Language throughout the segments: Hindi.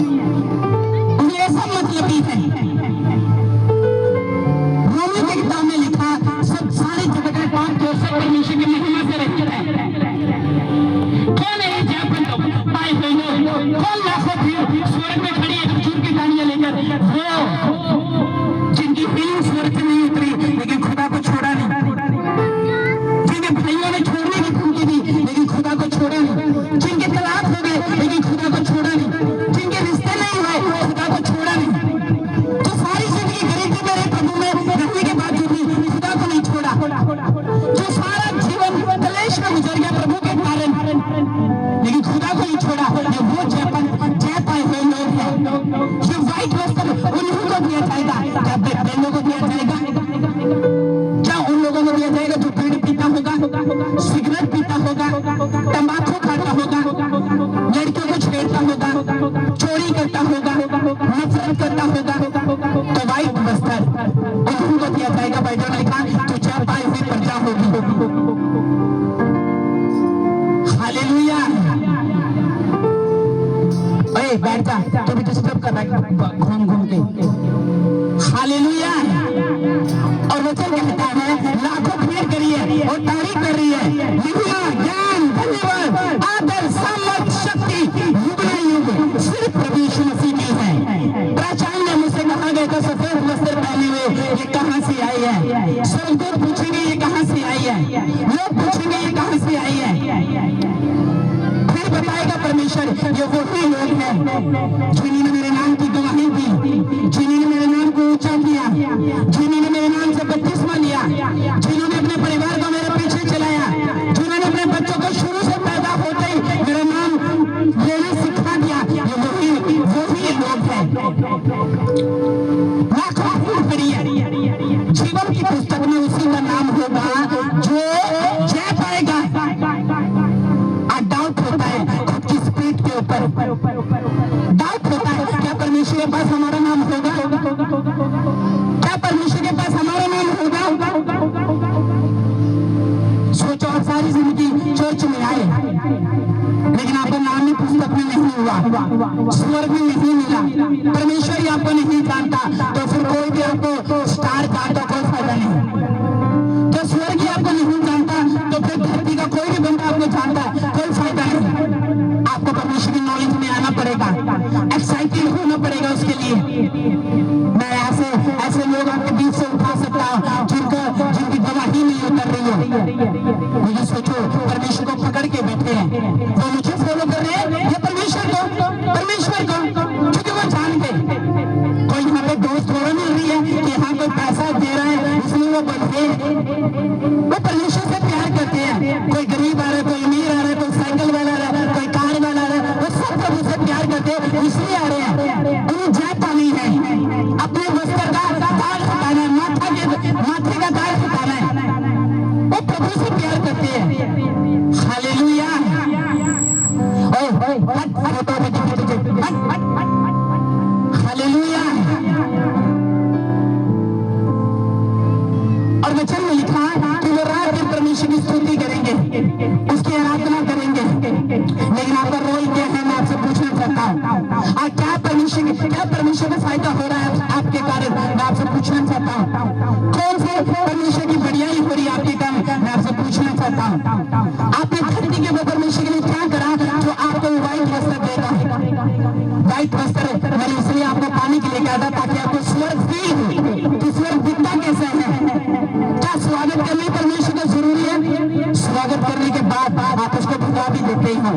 उन्हें ऐसा मतलबी है। रोमियो की किताब में लिखा सब सारे जगत के पाप जो सब परमेश्वर की महिमा से रहित है। कौन है ये जयपन लोग पाए हुए लोग? कौन लाखों भीड़ स्वर्ग में खड़ी है खजूर की डालियां लेकर? वो जिनकी फीलिंग स्वर्ग से नहीं उतरी लेकिन खुदा को छोड़ा नहीं, जिनके भाइयों ने छोड़ने की धमकी दी लेकिन खुदा को छोड़ा नहीं, जिनके तलाक हो गए लेकिन खुदा को छोड़ा नहीं, जिनके रिश्ते नहीं हुए खुदा को छोड़ा नहीं, जो सारी जिंदगी गरीबी में रहे प्रभु में रहने के बावजूद भी खुदा को नहीं छोड़ा, जो सारा जीवन कलेश में गुजर गया प्रभु के कारण लेकिन खुदा को नहीं छोड़ा। ये वो जय पाए हुए लोग हैं। ये व्हाइट वस्त्र उन्हीं को दिया जाएगा। क्या बहनों को दिया जाएगा? क्या उन लोगों को दिया जाएगा जो बीड़ी पीता होगा, सिगरेट पीता होगा, तंबाकू खाता होगा, लड़कियों को छेड़ता होगा, चोरी करता होगा, नफरत करता होगा? तो व्हाइट वस्त्र उन्हीं को दिया जाएगा। बाइबल ने कहा तो जय पाई हुई प्रजा होगी। हालेलुया। ओए बैठ जा, तू भी डिस्टर्ब कर रहा है घूम घूम के। हालेलुया। और वचन कहता है लाखों भीड़ करी है और तारीफ कर रही है, महिमा ज्ञान धन्यवाद आदर सामर्थ शक्ति युगना युग सिर्फ प्रभु यीशु मसीह की है। प्राचार्य ने मुझसे कहा गया था सफेद वस्त्र पहने हुए ये कहां से आई है? स्वर्गदूत पूछेंगे ये कहां से आई है? लोग पूछेंगे ये कहां से आई है? फिर बताएगा परमेश्वर ये वही लोग हैं जिन्होंने मेरे नाम की गवाही दी, जिन्होंने मेरे नाम को ऊंचा किया, जिन्होंने मेरे नाम से बपतिस्मा लिया, जिन्होंने अपने परिवार को मेरे पीछे चलाया, जिन्होंने अपने बच्चों को शुरू से पैदा होते ही मेरा नाम लेना सिखा दिया। ये वही लोग हैं। लाखों भीड़ खड़ी है। जीवन की पुस्तक में उसी का नाम होगा जो जय पाएगा। डाउट होता है खुद की स्पीड के ऊपर, डाउट होता है क्या परमेश्वर के पास हमारा नाम होगा? क्या परमेश्वर के पास हमारा नाम होगा? सोचो आप सारी जिंदगी चर्च में आए लेकिन आपका नाम ही पुस्तक में नहीं हुआ, स्वर्ग में नहीं मिला, परमेश्वर ही आपको नहीं जानता, तो फिर कोई भी आपको स्टार जानता कोई फायदा नहीं। तो स्वर्ग ही आपको नहीं जानता तो फिर धरती का कोई भी बंदा आपको जानता कोई फायदा नहीं। आपको परमेश्वर की नॉलेज में आना पड़ेगा, एक्साइटेड होना पड़ेगा उसके लिए। मैं ऐसे लोग आपके बीच से उठा सकता हूँ जिनकी गवाही नहीं उतर रही है। मुझे सोचो परमेश्वर को पकड़ के बैठे हैं, वो मुझे फॉलो कर रहे हैं या परमेश्वर को, क्योंकि वो जान गए कोई यहाँ पे दोस्त थोड़ा मिल रही है कि यहाँ कोई पैसा दे रहा है इसलिए वो बढ़ते हैं। वो परमेश्वर से प्यार करते हैं। कोई गरीब आ रहा है, कोई अमीर आ रहा है, कोई साइकिल वाला आ रहा है, कोई कार वाला आ रहा है, वो सब प्रभु से प्यार करते हैं इसलिए आ रहे हैं। उन्हें जय पानी है, अपने वस्त्र का दाग हटाना है, माथे का दाग हटाना है। वो प्रभु से प्यार करते हैं। हालेलुया। हालेलुया। और वचन में लिखा कि वो रात दिन परमेश्वर की स्तुति करेंगे, उसकी आराधना करेंगे। लेकिन आपका रोल क्या है मैं आपसे पूछना चाहता हूँ, और क्या परमेश्वर को फायदा हो रहा है आपके कारण? मैं आपसे पूछना चाहता हूँ कौन से परमेश्वर की बढ़ियाई हो रही है आपके कारण? मैं आपसे पूछना चाहता हूँ आपने धरती के ऊपर परमेश्वर के लिए क्या करा जो आपको व्हाइट वस्त्र देगा? व्हाइट वस्त्र मैंने इसलिए आपको पानी के लिए कहा था ताकि आपको स्वर्ग फील हो कि स्वर्ग दिखता कैसा है। क्या स्वागत करने परमेश्वर को जरूरी है? स्वागत करने के बाद आप उसको भुला भी देते हो।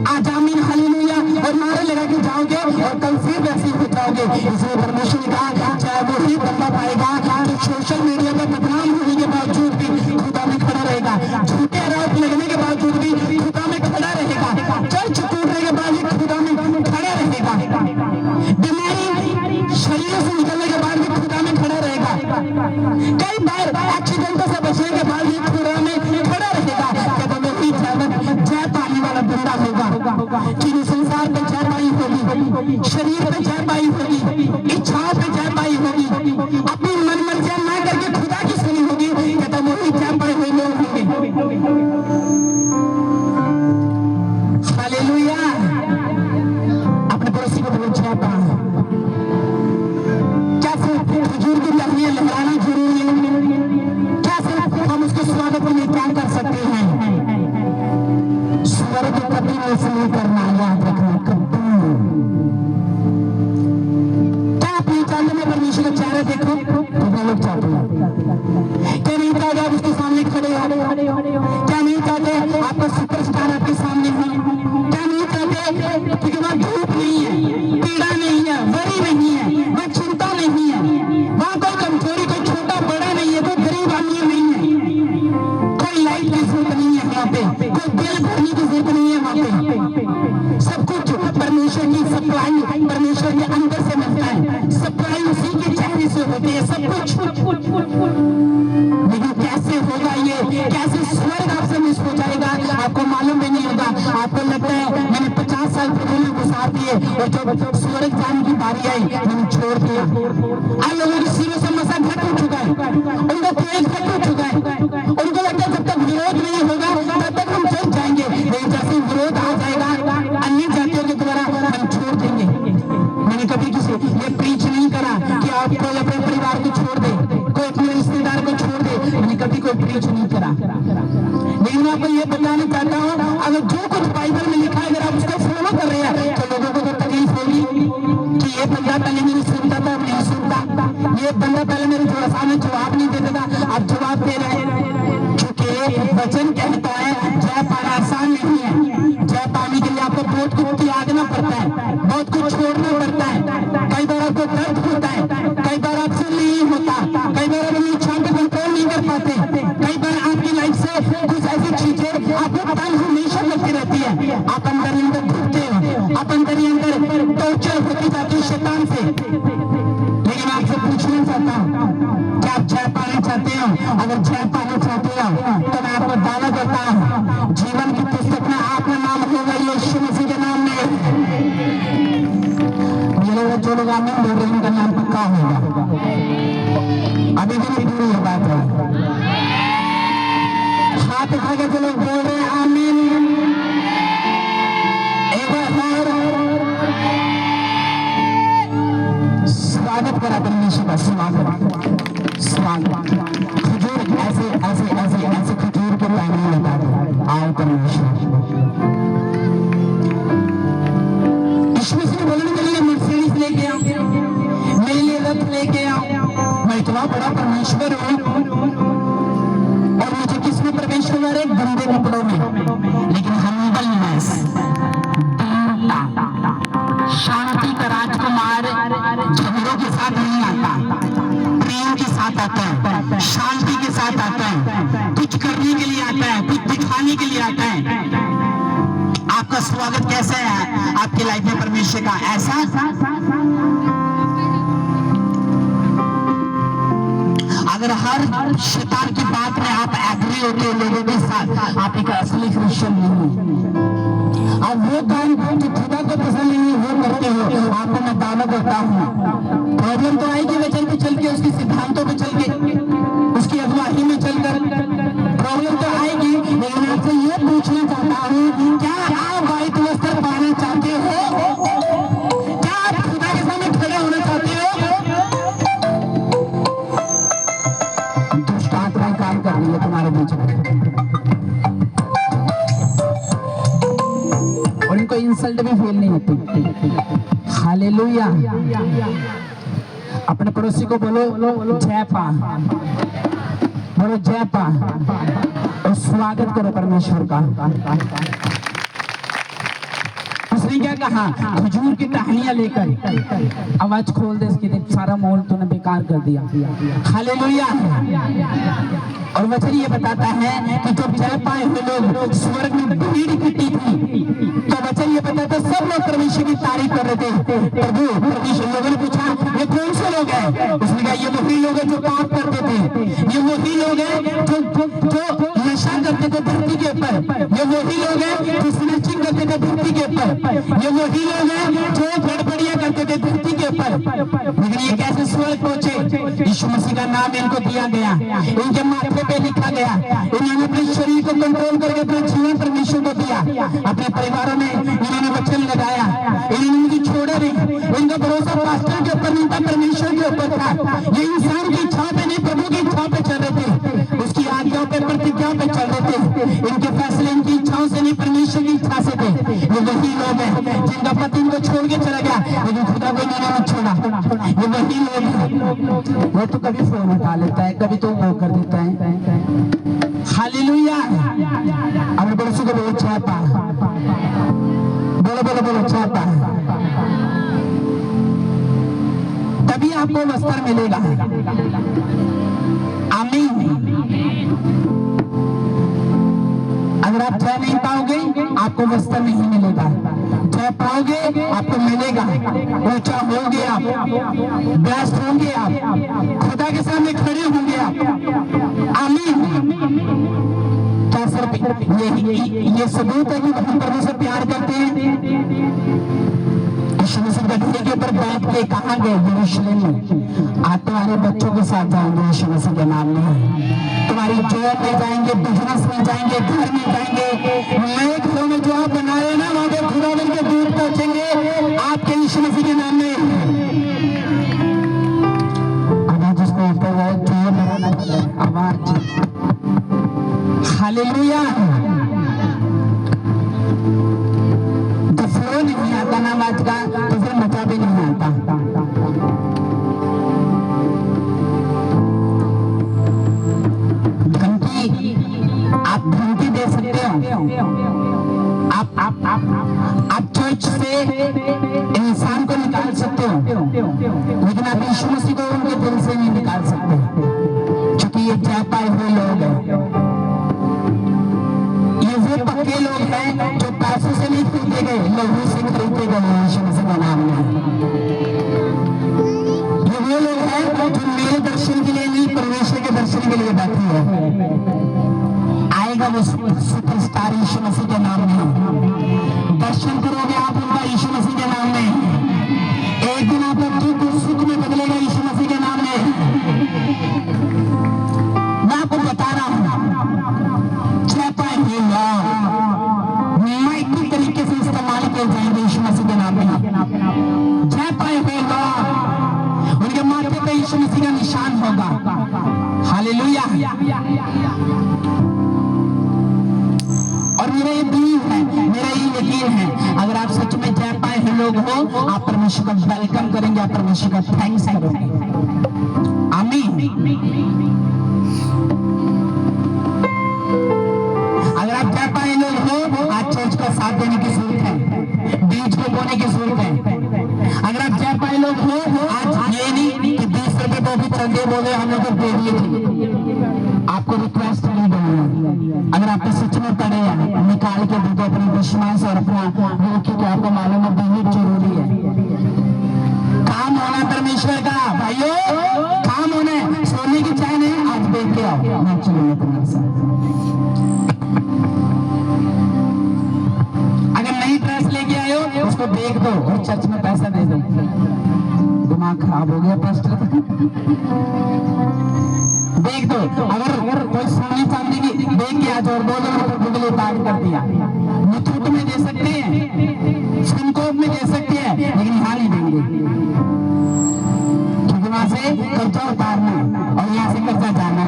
आज आमीन हालेलुया और नारे लगा के जाओगे और कल फिर वैसे हो जाओगे। इसलिए परमेश्वर ने कहा चाहे वो ही बंदा पाएगा तो सोशल मीडिया पर बदनाम होने के बावजूद भी खुदा में खड़ा रहेगा, झूठे आरोप लगने के बावजूद भी खुदा में खड़ा रहेगा, चर्च टूटने के बाद भी खुदा में खड़ा रहेगा, बीमारी शरीर से निकलने के बाद भी खुदा में खड़ा रहेगा, कई बार एक्सीडेंटों से बचने के बाद भी खुदा में खड़ा रहेगा। क्या वो ही जय पाने वाला बंदा होगा कि संसार पे जय पाई होगी, शरीर पे जय पाई होगी, इच्छाओं पे जय पाई होगी, अपनी मन मर्जी ना करके खुदा की सुनी होगी। कहता वो ही जय पाए हुए लोग होंगे। हालेलुया। होता है, क्या सिर्फ खजूर की टहनियां लहराना जरूरी है? क्या सिर्फ हम उसके स्वागत में क्या कर सकते हैं? स्वर्ग कभी नहीं करना, याद रखना कभी। क्या आप नहीं चाहते मैं परमेश्वर का चेहरा देखो? कितने लोग चाहते हैं? क्या नहीं चाहते आप उसके सामने खड़े हो? क्या नहीं चाहते आपका सुपरस्टार आपके सामने हो? क्या नहीं चाहते क्योंकि वहां धूप नहीं है, पीड़ा नहीं है, वरी नहीं है, वहां चिंता नहीं है, वहां कोई कमजोरी, कोई छोटा बड़ा नहीं है, कोई गरीब अमीर नहीं है, कोई लाइट की जरूरत नहीं है वहां पे, कोई बिल भरने की जरूरत नहीं है वहां पे। सब कुछ परमेश्वर की सप्लाई, परमेश्वर के अंदर से मिलता है, सप्लाई उसी के चेहरे से होती है सब कुछ। लेकिन कैसे होगा ये, कैसे स्वर्ग आपसे मिस हो जाएगा आपको मालूम भी नहीं होगा। आपको लगता है मैंने 50 साल प्रभु में गुजार दिए और जब स्वर्ग जाने की बारी आई मैंने छोड़ दिया। आप लोगों के सिरों से मसा घट हो चुका है, उनका तेज घट हो चुका है, उनको लगता है जब तक विरोध नहीं होगा तब तक हम चल जाएंगे, लेकिन जैसे विरोध आ जाएगा अन्य जातियों के द्वारा हम छोड़ देंगे। मैंने कभी किसी ये प्रीच नहीं करा कि आप कोई अपने परिवार को छोड़ दे, कोई अपने रिश्तेदार को छोड़ दे, मैंने कभी कोई प्रीच नहीं करा। लेकिन मैं आपको ये बताना चाहता हूँ अगर जो कुछ बाइबल में लिखा है अगर आप उसको फॉलो कर रहे हैं तो लोगों को तो तकलीफ होगी कि ये बंदा पहले मेरी सुनता था अब नहीं सुनता, ये बंदा पहले मेरे थोड़ा सामने जवाब नहीं देता था अब जवाब दे रहे हैं। क्योंकि वचन कहता है जय पाना आसान नहीं है, जय पाने के लिए आपको बहुत कुछ त्यागना पड़ता है, बहुत कुछ छोड़ना पड़ता है। कई बार आपको दर्द होता है, कई बार आपसे नहीं होता, कई बार अपनी इच्छा पे कंट्रोल नहीं कर पाते, कई बार आपकी लाइफ से कुछ ऐसी चीजें आपको तंग हमेशा लगती रहती है, आप अंदर ही अंदर घुटते हो, आप अंदर ही अंदर टॉर्चर होती जाती है शैतान से। लेकिन आपसे पूछना चाहता हूँ क्या आप जय पाना चाहते हो? अगर जय पाना चाहते हो तो मैं आपको दावा करता हूँ जीवन की पुस्तक में आपका नाम होगा यीशु मसीह के नाम में। जो लोग आमीन बोल रहे हैं उनका नाम पक्का होगा, अभी भी नहीं पूरी बात है। हाथ उठा के जो लोग बोल रहे हैं आमीन, एक बार स्वागत करा परमेश्वर का, स्वागत स्वागत। खजूर ऐसे ऐसे ऐसे ऐसे खजूर के पैने लगा दो, आओ परमेश्वर। बोलने के लिए मर्सिडीज लेके आओ, मेरे लिए रथ लेके आओ, मैं इतना बड़ा परमेश्वर हूँ और मुझे किसमें प्रवेश करना है? गंदे कपड़ों में। लेकिन हम्बलनेस, शांति का राजकुमार झगड़ों के साथ नहीं आता, प्रेम के साथ आता है, शांति के साथ आता है, कुछ करने के लिए आता है, कुछ दिखाने के लिए आता है। आपका स्वागत कैसा है आपकी लाइफ में परमेश्वर का? ऐसा अगर हर शैतान की बात में आप एग्री होते हो लोगों के साथ, आप एक असली क्रिश्चियन नहीं हो। अब वो काम जो खुदा को पसंद नहीं है वो करते हो, आपको मैं दावा करता हूँ प्रॉब्लम तो आएगी वचन पे चल के, उसके सिद्धांतों पे चल के, उसकी अगुवाई में चलकर प्रॉब्लम तो आएगी। लेकिन आपसे ये पूछना चाहता हूँ क्या आप व्हाइट वस्त्र पाना चाहते हो? क्या आप खुदा के सामने खड़े होना चाहते हो? दुष्ट आत्मा काम कर रही है तुम्हारे बीच में और इनको इंसल्ट भी फील नहीं होती। हालेलुया। अपने पड़ोसी को बोलो जय पा, बोलो जय पा और स्वागत करो परमेश्वर का। उसने क्या कहा? खजूर की टहनियां लेकर आवाज खोल दे इसकी, सारा मोल तूने बेकार कर दिया। हालेलुया। और वचन ये बताता है कि जब जय पाए हुए लोग स्वर्ग में भीड़ इकट्ठी थी तो वचन ये बताता सब लोग परमेश्वर की तारीफ कर रहे थे। प्रभु परमेश्वर, लोगों ने पूछा ये कौन से लोग हैं? उसने कहा ये वही लोग हैं जो पाप करते थे, ये वही लोग हैं जो नशा करते थे धरती के ऊपर, ये वही लोग हैं जो स्नैचिंग करते थे धरती के ऊपर, ये वही लोग हैं जो गड़बड़ियां करते थे धरती के ऊपर। लेकिन ये कैसे स्वर्ग पहुंचे? यीशु मसीह का नाम इनको दिया गया, इनके माथे पे लिखा गया, इन्होंने अपने शरीर को कंट्रोल करके अपना जीवन परमेश्वर को दिया, अपने परिवारों में इन्होंने वचन लगाया, इन्होंने मुझे छोड़ छोड़े नहीं। उनका भरोसा पास्टर के ऊपर नहीं था, परमेश्वर के ऊपर था। ये इंसान की इच्छा पे नहीं, प्रभु की इच्छा पे चल रहे थे, उसकी आज्ञाओं पे, प्रतिज्ञा पे चल रहे थे। इनके फैसले इनकी इच्छाओं से नहीं, परमेश्वर की इच्छा से थे। ये वही लोग हैं जिनका पति इनको छोड़ के चला गया, लेकिन खुदा को इन्होंने नहीं छोड़ा। ये वही लोग हैं। वो तो कभी फोन उठा लेता है, कभी तो वो कर देता है। हालेलुया। अब बड़े से बोलो चाहता, बोलो बोलो बोलो चाहता, तभी आपको वस्त्र मिलेगा। आमीन। अगर आप जय नहीं पाओगे, आपको वस्त्र नहीं मिलेगा। जय पाओगे, आपको मिलेगा। ऊंचा होंगे आप, ब्लेस्ड होंगे आप, खुदा के सामने खड़े होंगे आप। आमीन। क्या सर ये सबूत है कि हम प्रभु से प्यार करते हैं। यीशु मसीह गड्ढे के ऊपर बैठ के कहाँ गए? यरूशलेम में। आप तुम्हारे बच्चों के साथ जाएंगे यीशु मसीह के नाम में। तुम्हारी जॉब में जाएंगे, बिजनेस में जाएंगे, घर में जाएंगे, नए घरों में जो आप बना रहे हैं ना, वहां पे खुदावन के दूत पहुंचेंगे आपके यीशु मसीह के नाम में। आवाज उसको ऊपर आवाज। हालेलुया। तो फ्लो नहीं आता ना आवाज का, तो फिर मजा भी नहीं आता। घंटी, आप घंटी दे सकते हो, आप चर्च से इंसान को निकाल सकते हो, लेकिन आप यीशु मसीह को उनके दिल से नहीं निकाल सकते, क्योंकि ये जय पाए हुए लोग हैं। ये वो पक्के लोग हैं जो पैसों से नहीं खरीदे गए, लहू से खरीदे गए यीशु मसीह के नाम में। ये वो लोग हैं जो मेरे दर्शन के लिए नहीं, परमेश्वर के दर्शन के लिए बैठे हैं। आएगा वो सुपरस्टार यीशु मसीह के नाम में। दर्शन करोगे आप उनका यीशु मसीह के नाम में। एक दिन आपका दुख सुख में बदलेगा यीशु मसीह के नाम में। मैं आपको बता रहा हूं, जय पाए हुए माइक्रो तरीके से इस्तेमाल किए जाएंगे यीशु मसीह के नाम में। जय पाए हुए उनके माथे पे यीशु मसीह का निशान होगा। हालेलुया। और मेरा ये बिलीव है, मेरा ये यकीन है, अगर आप सच में जय पाए हुए लोग हो, आप परमेश्वर का वेलकम करेंगे, आप परमेश्वर का थैंक्स करेंगे। आमीन। अगर आप जय पाए लोग हो, आज चर्च का साथ देने की जरूरत है, बीज को बोने की जरूरत है। अगर आप जय पाए लोग हो, आज ये नहीं कि 20 रुपए को भी चंदे बोले हम लोग दे दिए थे। आपको रिक्वेस्ट नहीं दूंगा, अगर आपको सच में पड़े निकाल के दे दो अपनी विश्वास और अपना वो, क्योंकि आपको मालूम है बहुत जरूरी है। काम होना परमेश्वर का, भाइयों काम होना है। सोने की चाय नहीं, आज देख के आओ, मैं चलूंगा तुम्हारे साथ। अगर नई ड्रेस लेके आए हो, उसको देख दो और चर्च में पैसा दे दो। दिमाग खराब हो गया पास्टर। देख दो। अगर कोई सोने चांदी की देख के आज और 2 प्रभु के लिए दान कर दिया, मुथूट में दे सकते हैं, सुनकोप में दे सकते हैं, लेकिन यहाँ नहीं देंगे, क्योंकि वहां से कर्जा उतारना और यहाँ से कर्जा जाना।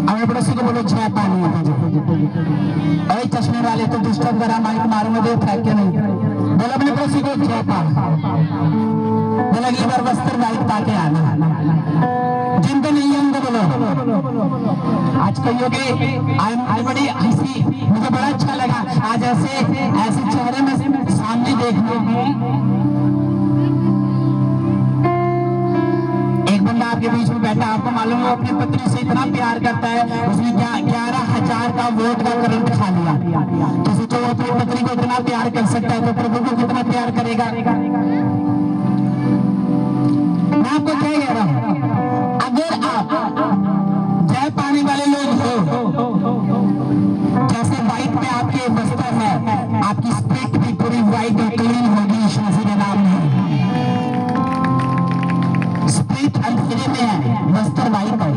हमें पड़ोसी को बोलो जय पानी है। अरे चश्मे वाले तो डिस्टर्ब करा, माइक मारूंगा तो फेंक के नहीं। बोलो अपने पड़ोसी को जय पा। बोला अगली बार वस्त्र वाइट पाके आना। जिनको नहीं है उनको बोलो। आज कहिए बड़ी हंसी, मुझे बड़ा अच्छा लगा आज ऐसे चेहरे में सामने देखने। एक बंदा आपके बीच में बैठा, आपको मालूम है अपनी पत्नी से इतना प्यार करता है, उसने 11,000 का वोट का करंट खा लिया। तो सोचो वो अपनी पत्नी को इतना प्यार कर सकता है, तो प्रभु को कितना प्यार करेगा। मैं आपको क्या कह रहा हूं, अगर आप जय पाने वाले लोग हो, जैसे व्हाइट में आपके वस्त्र है, आपकी स्पिरिट भी पूरी व्हाइट और क्लीन होगी यीशु मसीह के नाम में। स्पिरिट अंधेरे में है, वस्त्र व्हाइट है।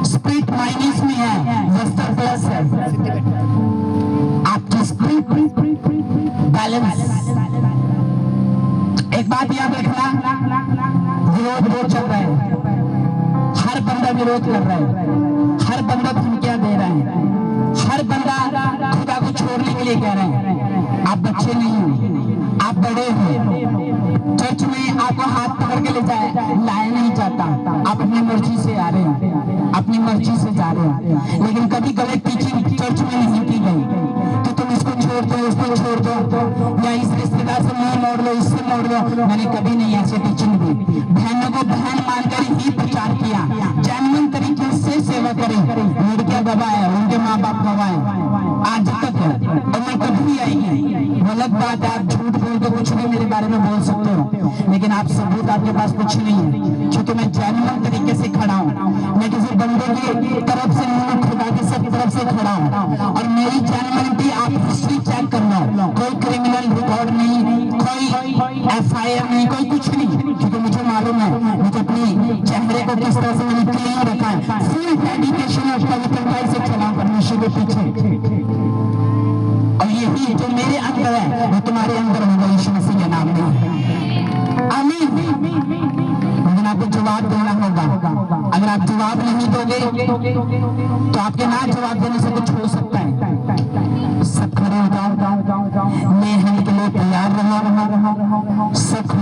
स्पिरिट माइनस में है, वस्त्र प्लस है। आपकी स्पिरिट बैलेंस एक बात याद रखना, विरोध चल रहा है, हर बंदा विरोध कर रहा है, हर बंदा धमकियां दे रहा है, हर बंदा खुदा को छोड़ने के लिए कह रहा है। आप बच्चे नहीं हो, आप बड़े हो। चर्च में आपको हाथ पकड़ के ले लाया नहीं जाता, आप अपनी मर्जी से आ रहे हैं, अपनी मर्जी से जा रहे हैं। लेकिन कभी गलत टीचिंग चर्च में नहीं की गई तो तुम इसको छोड़ दो, उसको छोड़ दो, या इस रिश्तेदार से मुंह मोड़ लो, इससे मोड़ लो। मैंने कभी नहीं ऐसे टीचिंग दी। बहनों को बहन मानकर ही प्रचार किया, जेन्युइन तरीके से सेवा करें। लड़कियां गवाए, उनके माँ बाप गवाए, आज तक और कभी आएंगे। गलत बात है, आप झूठ बोल के कुछ भी मेरे बारे में बोल सकते हो, लेकिन आप सबूत आपके पास कुछ नहीं है, क्योंकि मैं जेन्युइन तरीके से खड़ा हूँ। मैं किसी बंदे की तरफ से नहीं, खुदा की सब तरफ से खड़ा हूँ। और मेरी जेन्युइनिटी आप हिस्ट्री चेक करना, कोई क्रिमिनल रिकॉर्ड नहीं, कोई FIR नहीं, कोई कुछ नहीं, क्योंकि मुझे मालूम है मुझे अपनी चेहरे को किस तरह से मैंने क्लीन रखा है। फुल डेडिकेशन और पवित्रता से चला परमेश्वर के पीछे। और यही जो मेरे अंदर है वो तुम्हारे अंदर होगा, यीशु मसीह के नाम में। आमीन। लेकिन आपको जवाब देना होगा। अगर आप जवाब नहीं दोगे तो आपके ना जवाब देने से कुछ हो सकता है। सब खड़े हो जाओ, मैं हमें के लिए तैयार रहा। सब